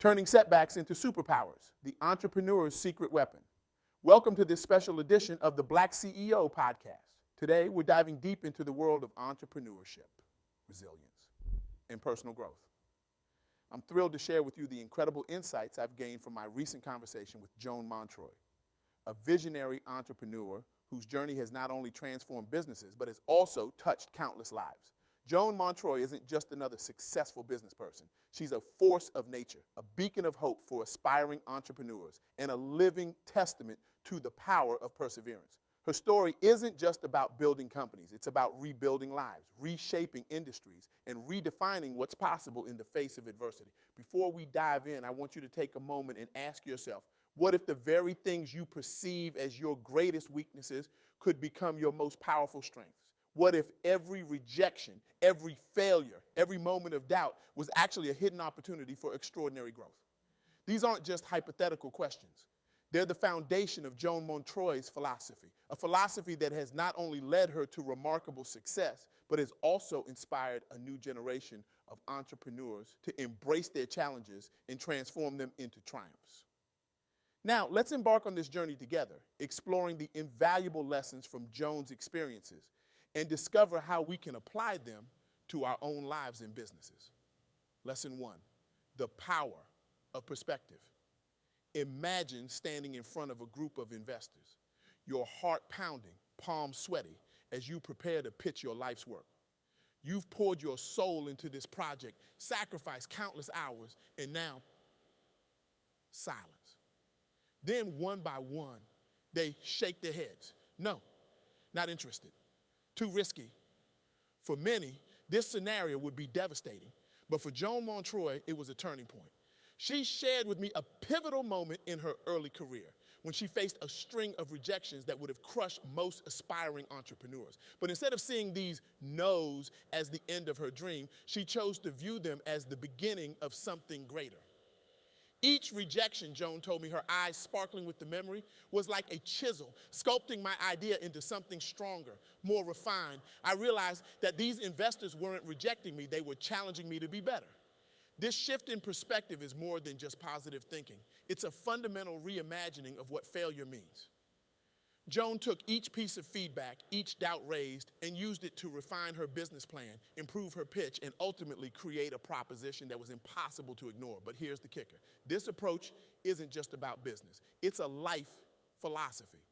turning setbacks into superpowers, the entrepreneur's secret weapon. Welcome to this special edition of the BlackCEO Podcast. Today, we're diving deep into the world of entrepreneurship, resilience, and personal growth. I'm thrilled to share with you the incredible insights I've gained from my recent conversation with Joan Montreuil, a visionary entrepreneur whose journey has not only transformed businesses, but has also touched countless lives. Joan Montreuil isn't just another successful business person. She's a force of nature, a beacon of hope for aspiring entrepreneurs, and a living testament to the power of perseverance. Her story isn't just about building companies. It's about rebuilding lives, reshaping industries, and redefining what's possible in the face of adversity. Before we dive in, I want you to take a moment and ask yourself, what if the very things you perceive as your greatest weaknesses could become your most powerful strengths? What if every rejection, every failure, every moment of doubt was actually a hidden opportunity for extraordinary growth? These aren't just hypothetical questions. They're the foundation of Joan Montreuil's philosophy, a philosophy that has not only led her to remarkable success, but has also inspired a new generation of entrepreneurs to embrace their challenges and transform them into triumphs. Now, let's embark on this journey together, exploring the invaluable lessons from Joan's experiences and discover how we can apply them to our own lives and businesses. Lesson 1, the power of perspective. Imagine standing in front of a group of investors, your heart pounding, palms sweaty, as you prepare to pitch your life's work. You've poured your soul into this project, sacrificed countless hours, and now, silence. Then one by one, they shake their heads. No, not interested. Too risky. For many, this scenario would be devastating, but for Joan Montreuil, it was a turning point. She shared with me a pivotal moment in her early career when she faced a string of rejections that would have crushed most aspiring entrepreneurs. But instead of seeing these no's as the end of her dream, she chose to view them as the beginning of something greater. Each rejection, Joan told me, her eyes sparkling with the memory, was like a chisel, sculpting my idea into something stronger, more refined. I realized that these investors weren't rejecting me, they were challenging me to be better. This shift in perspective is more than just positive thinking. It's a fundamental reimagining of what failure means. Joan took each piece of feedback, each doubt raised, and used it to refine her business plan, improve her pitch, and ultimately create a proposition that was impossible to ignore. But here's the kicker. This approach isn't just about business. It's a life philosophy.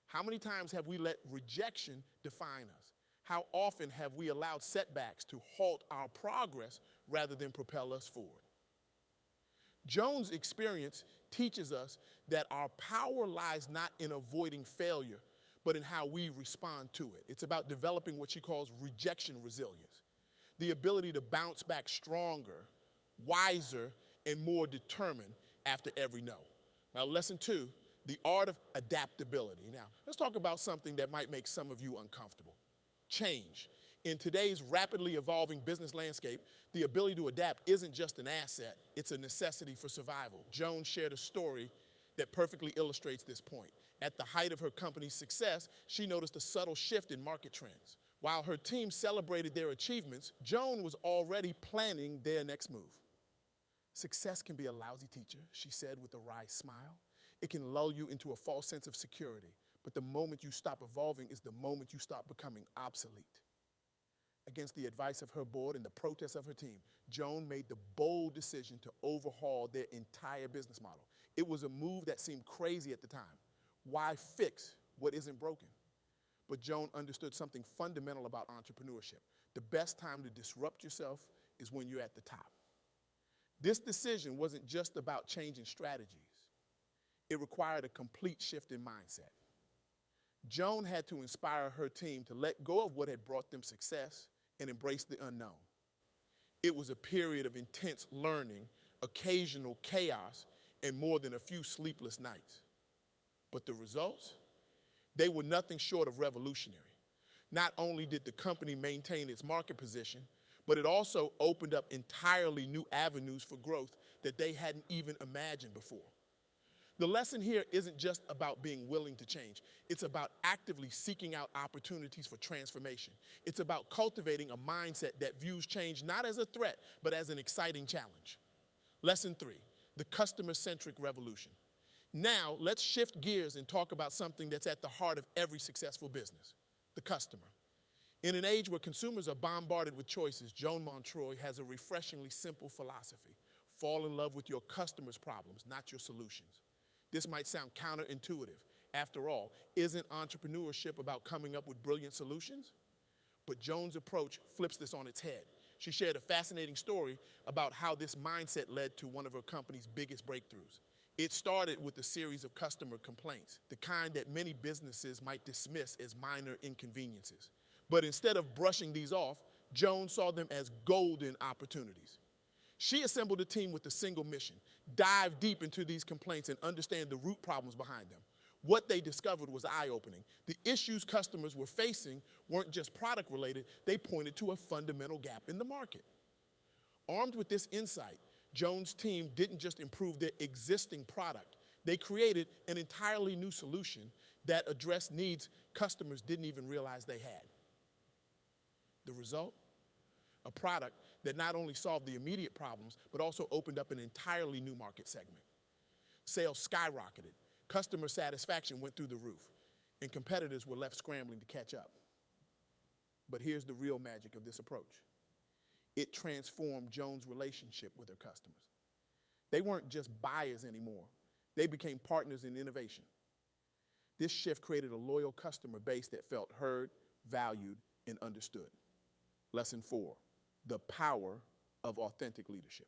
How many times have we let rejection define us? How often have we allowed setbacks to halt our progress rather than propel us forward? Joan's experience teaches us that our power lies not in avoiding failure, but in how we respond to it. It's about developing what she calls rejection resilience, the ability to bounce back stronger, wiser, and more determined after every no. Now, lesson 2, the art of adaptability. Now, let's talk about something that might make some of you uncomfortable. Change. In today's rapidly evolving business landscape, the ability to adapt isn't just an asset, it's a necessity for survival. Joan shared a story that perfectly illustrates this point. At the height of her company's success, she noticed a subtle shift in market trends. While her team celebrated their achievements, Joan was already planning their next move. Success can be a lousy teacher, she said with a wry smile. It can lull you into a false sense of security, but the moment you stop evolving is the moment you stop becoming obsolete. Against the advice of her board and the protests of her team, Joan made the bold decision to overhaul their entire business model. It was a move that seemed crazy at the time. Why fix what isn't broken? But Joan understood something fundamental about entrepreneurship. The best time to disrupt yourself is when you're at the top. This decision wasn't just about changing strategies. It required a complete shift in mindset. Joan had to inspire her team to let go of what had brought them success and embrace the unknown. It was a period of intense learning, occasional chaos, and more than a few sleepless nights. But the results? They were nothing short of revolutionary. Not only did the company maintain its market position, but it also opened up entirely new avenues for growth that they hadn't even imagined before. The lesson here isn't just about being willing to change. It's about actively seeking out opportunities for transformation. It's about cultivating a mindset that views change not as a threat, but as an exciting challenge. Lesson 3, the customer-centric revolution. Now, let's shift gears and talk about something that's at the heart of every successful business, the customer. In an age where consumers are bombarded with choices, Joan Montreuil has a refreshingly simple philosophy. Fall in love with your customers' problems, not your solutions. This might sound counterintuitive. After all, isn't entrepreneurship about coming up with brilliant solutions? But Joan's approach flips this on its head. She shared a fascinating story about how this mindset led to one of her company's biggest breakthroughs. It started with a series of customer complaints, the kind that many businesses might dismiss as minor inconveniences. But instead of brushing these off, Joan saw them as golden opportunities. She assembled a team with a single mission: dive deep into these complaints and understand the root problems behind them. What they discovered was eye-opening. The issues customers were facing weren't just product-related, they pointed to a fundamental gap in the market. Armed with this insight, Joan's team didn't just improve their existing product, they created an entirely new solution that addressed needs customers didn't even realize they had. The result? A product that not only solved the immediate problems, but also opened up an entirely new market segment. Sales skyrocketed, customer satisfaction went through the roof, and competitors were left scrambling to catch up. But here's the real magic of this approach. It transformed Joan's relationship with her customers. They weren't just buyers anymore. They became partners in innovation. This shift created a loyal customer base that felt heard, valued, and understood. Lesson 4, the power of authentic leadership.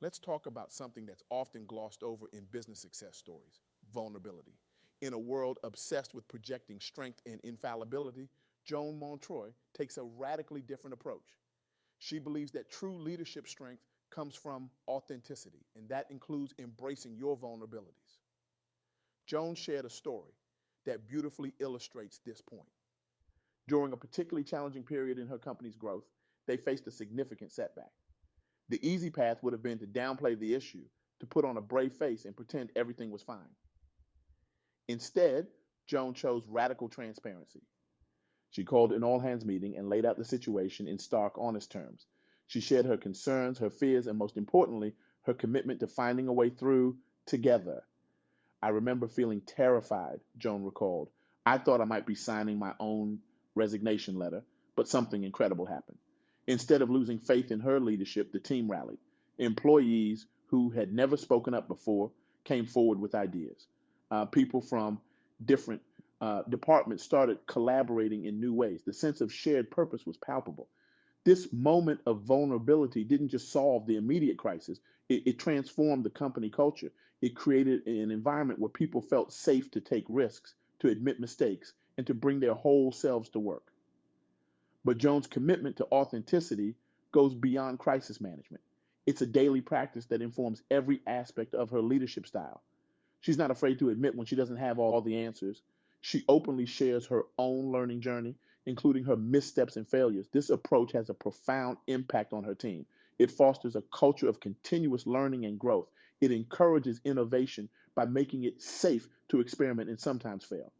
Let's talk about something that's often glossed over in business success stories: vulnerability. In a world obsessed with projecting strength and infallibility, Joan Montreuil takes a radically different approach. She believes that true leadership strength comes from authenticity, and that includes embracing your vulnerabilities. Joan shared a story that beautifully illustrates this point. During a particularly challenging period in her company's growth, they faced a significant setback. The easy path would have been to downplay the issue, to put on a brave face and pretend everything was fine. Instead, Joan chose radical transparency. She called an all-hands meeting and laid out the situation in stark, honest terms. She shared her concerns, her fears, and most importantly, her commitment to finding a way through together. I remember feeling terrified, Joan recalled. I thought I might be signing my own resignation letter, but something incredible happened. Instead of losing faith in her leadership, the team rallied. Employees who had never spoken up before came forward with ideas. People from different departments started collaborating in new ways. The sense of shared purpose was palpable. This moment of vulnerability didn't just solve the immediate crisis, it transformed the company culture. It created an environment where people felt safe to take risks, to admit mistakes, and to bring their whole selves to work. But Joan's commitment to authenticity goes beyond crisis management. It's a daily practice that informs every aspect of her leadership style. She's not afraid to admit when she doesn't have all the answers. She openly shares her own learning journey, including her missteps and failures. This approach has a profound impact on her team. It fosters a culture of continuous learning and growth. It encourages innovation by making it safe to experiment and sometimes fail.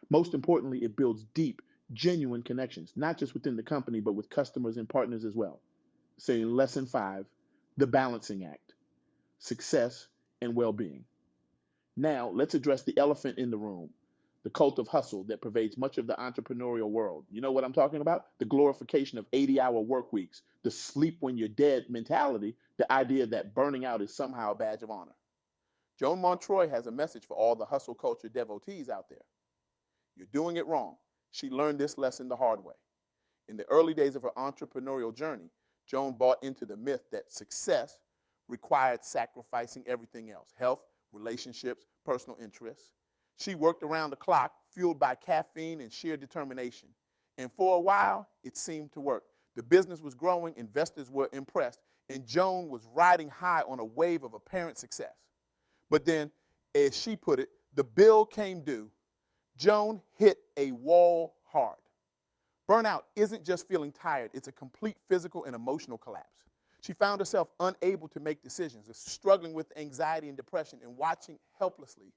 Most importantly, it builds deep, genuine connections, not just within the company, but with customers and partners as well. So in lesson 5, the balancing act: success and well-being. Now, let's address the elephant in the room, the cult of hustle that pervades much of the entrepreneurial world. You know what I'm talking about? The glorification of 80-hour work weeks, the sleep when you're dead mentality, the idea that burning out is somehow a badge of honor. Joan Montreuil has a message for all the hustle culture devotees out there. You're doing it wrong. She learned this lesson the hard way. In the early days of her entrepreneurial journey, Joan bought into the myth that success required sacrificing everything else: health, relationships, personal interests. She worked around the clock, fueled by caffeine and sheer determination. And for a while, it seemed to work. The business was growing, investors were impressed, and Joan was riding high on a wave of apparent success. But then, as she put it, the bill came due. Joan hit a wall hard. Burnout isn't just feeling tired, it's a complete physical and emotional collapse. She found herself unable to make decisions, struggling with anxiety and depression, and watching helplessly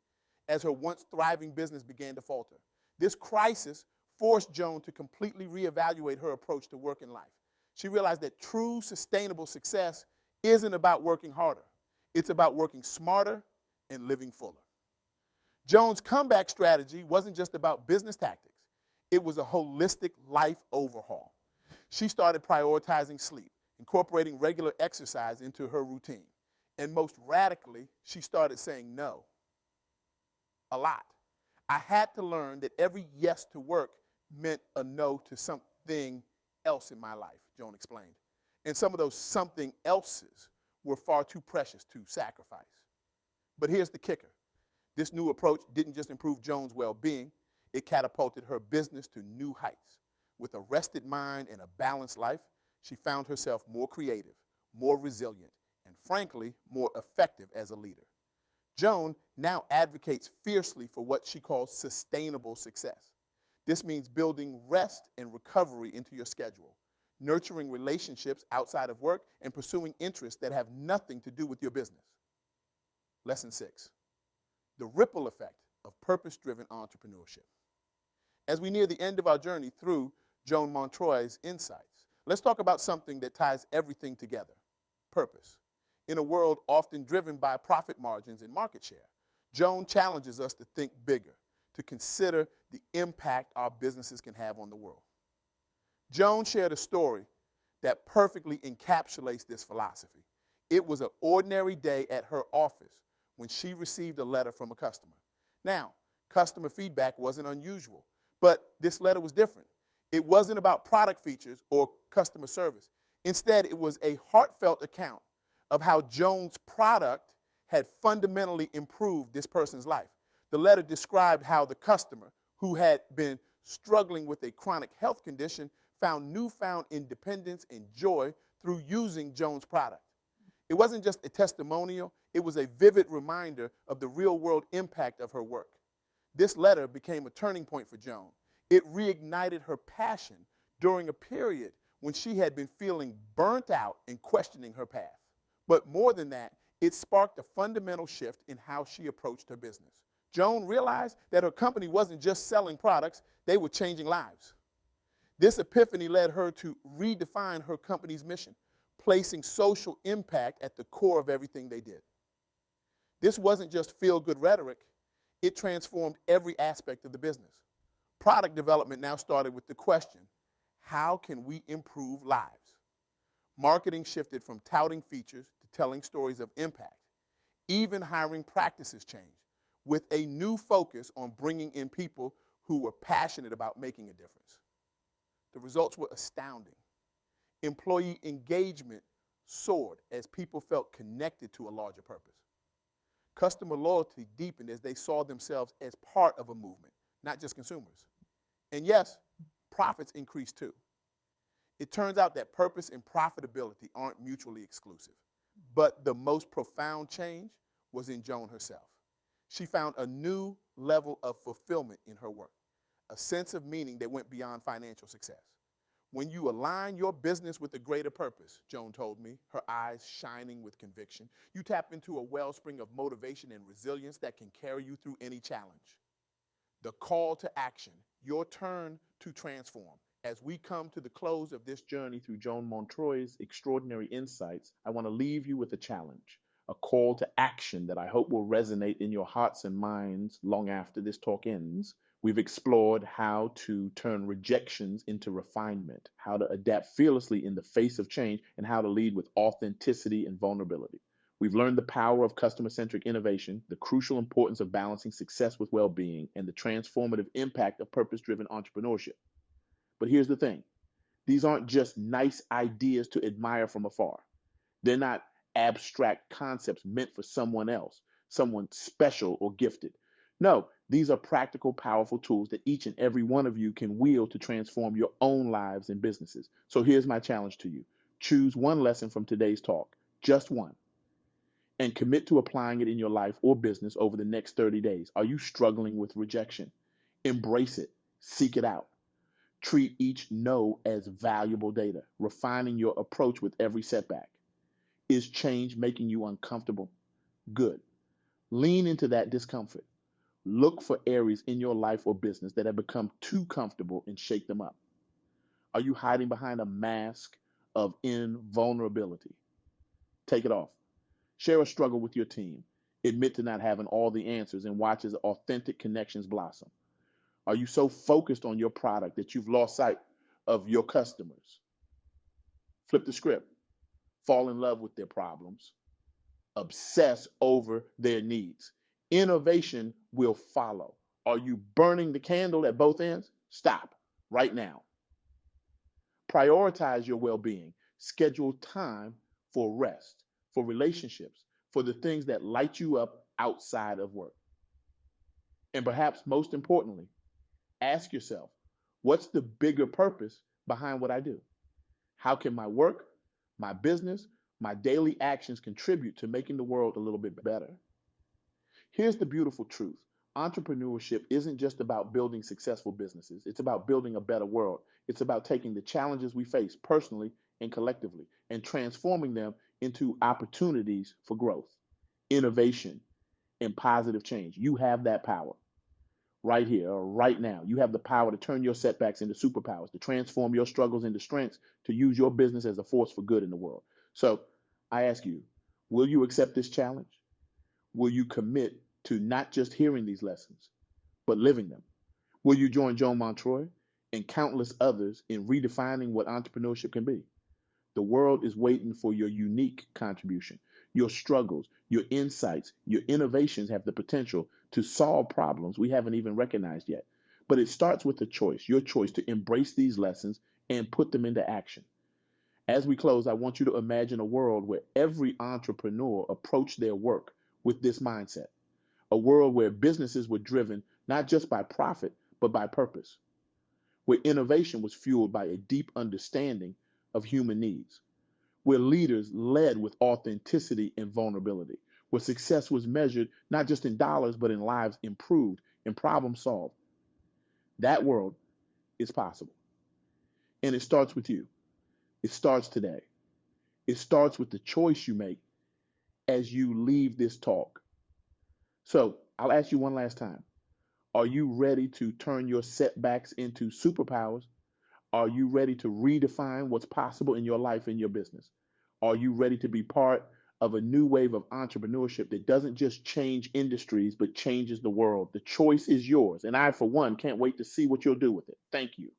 as her once thriving business began to falter. This crisis forced Joan to completely reevaluate her approach to work and life. She realized that true sustainable success isn't about working harder. It's about working smarter and living fuller. Joan's comeback strategy wasn't just about business tactics. It was a holistic life overhaul. She started prioritizing sleep, incorporating regular exercise into her routine. And most radically, she started saying no a lot. I had to learn that every yes to work meant a no to something else in my life, Joan explained. And some of those something else's were far too precious to sacrifice. But here's the kicker. This new approach didn't just improve Joan's well-being, it catapulted her business to new heights. With a rested mind and a balanced life, she found herself more creative, more resilient, and frankly, more effective as a leader. Joan now advocates fiercely for what she calls sustainable success. This means building rest and recovery into your schedule, nurturing relationships outside of work, and pursuing interests that have nothing to do with your business. Lesson 6, the ripple effect of purpose-driven entrepreneurship. As we near the end of our journey through Joan Montreuil's insights, let's talk about something that ties everything together, purpose. In a world often driven by profit margins and market share, Joan challenges us to think bigger, to consider the impact our businesses can have on the world. Joan shared a story that perfectly encapsulates this philosophy. It was an ordinary day at her office when she received a letter from a customer. Now, customer feedback wasn't unusual, but this letter was different. It wasn't about product features or customer service. Instead, it was a heartfelt account of how Joan's product had fundamentally improved this person's life. The letter described how the customer, who had been struggling with a chronic health condition, found newfound independence and joy through using Joan's product. It wasn't just a testimonial, it was a vivid reminder of the real-world impact of her work. This letter became a turning point for Joan. It reignited her passion during a period when she had been feeling burnt out and questioning her path. But more than that, it sparked a fundamental shift in how she approached her business. Joan realized that her company wasn't just selling products, they were changing lives. This epiphany led her to redefine her company's mission, placing social impact at the core of everything they did. This wasn't just feel-good rhetoric, it transformed every aspect of the business. Product development now started with the question, how can we improve lives? Marketing shifted from touting features to telling stories of impact. Even hiring practices changed, with a new focus on bringing in people who were passionate about making a difference. The results were astounding. Employee engagement soared as people felt connected to a larger purpose. Customer loyalty deepened as they saw themselves as part of a movement, not just consumers. And yes, profits increased too. It turns out that purpose and profitability aren't mutually exclusive. But the most profound change was in Joan herself. She found a new level of fulfillment in her work, a sense of meaning that went beyond financial success. When you align your business with a greater purpose, Joan told me, her eyes shining with conviction, you tap into a wellspring of motivation and resilience that can carry you through any challenge. The call to action, your turn to transform. As we come to the close of this journey through Joan Montreuil's extraordinary insights, I want to leave you with a challenge, a call to action that I hope will resonate in your hearts and minds long after this talk ends. We've explored how to turn rejections into refinement, how to adapt fearlessly in the face of change, and how to lead with authenticity and vulnerability. We've learned the power of customer-centric innovation, the crucial importance of balancing success with well-being, and the transformative impact of purpose-driven entrepreneurship. But here's the thing. These aren't just nice ideas to admire from afar. They're not abstract concepts meant for someone else, someone special or gifted. No, these are practical, powerful tools that each and every one of you can wield to transform your own lives and businesses. So here's my challenge to you. Choose one lesson from today's talk, just one, and commit to applying it in your life or business over the next 30 days. Are you struggling with rejection? Embrace it. Seek it out. Treat each no as valuable data, refining your approach with every setback. Is change making you uncomfortable? Good. Lean into that discomfort. Look for areas in your life or business that have become too comfortable and shake them up. Are you hiding behind a mask of invulnerability? Take it off. Share a struggle with your team. Admit to not having all the answers and watch as authentic connections blossom. Are you so focused on your product that you've lost sight of your customers? Flip the script. Fall in love with their problems. Obsess over their needs. Innovation will follow. Are you burning the candle at both ends? Stop right now. Prioritize your well-being. Schedule time for rest, for relationships, for the things that light you up outside of work. And perhaps most importantly, ask yourself, what's the bigger purpose behind what I do? How can my work, my business, my daily actions contribute to making the world a little bit better? Here's the beautiful truth. Entrepreneurship isn't just about building successful businesses. It's about building a better world. It's about taking the challenges we face personally and collectively and transforming them into opportunities for growth, innovation, and positive change. You have that power right here or right now. You have the power to turn your setbacks into superpowers, to transform your struggles into strengths, to use your business as a force for good in the world. So I ask you, will you accept this challenge? Will you commit to not just hearing these lessons, but living them? Will you join Joan Montreuil and countless others in redefining what entrepreneurship can be? The world is waiting for your unique contribution. Your struggles, your insights, your innovations have the potential to solve problems we haven't even recognized yet. But it starts with a choice, your choice to embrace these lessons and put them into action. As we close, I want you to imagine a world where every entrepreneur approached their work with this mindset. A world where businesses were driven not just by profit, but by purpose. Where innovation was fueled by a deep understanding of human needs. Where leaders led with authenticity and vulnerability. Where success was measured not just in dollars, but in lives improved and problems solved. That world is possible. And it starts with you. It starts today. It starts with the choice you make as you leave this talk. So I'll ask you one last time. Are you ready to turn your setbacks into superpowers? Are you ready to redefine what's possible in your life and your business? Are you ready to be part of a new wave of entrepreneurship that doesn't just change industries, but changes the world? The choice is yours. And I, for one, can't wait to see what you'll do with it. Thank you.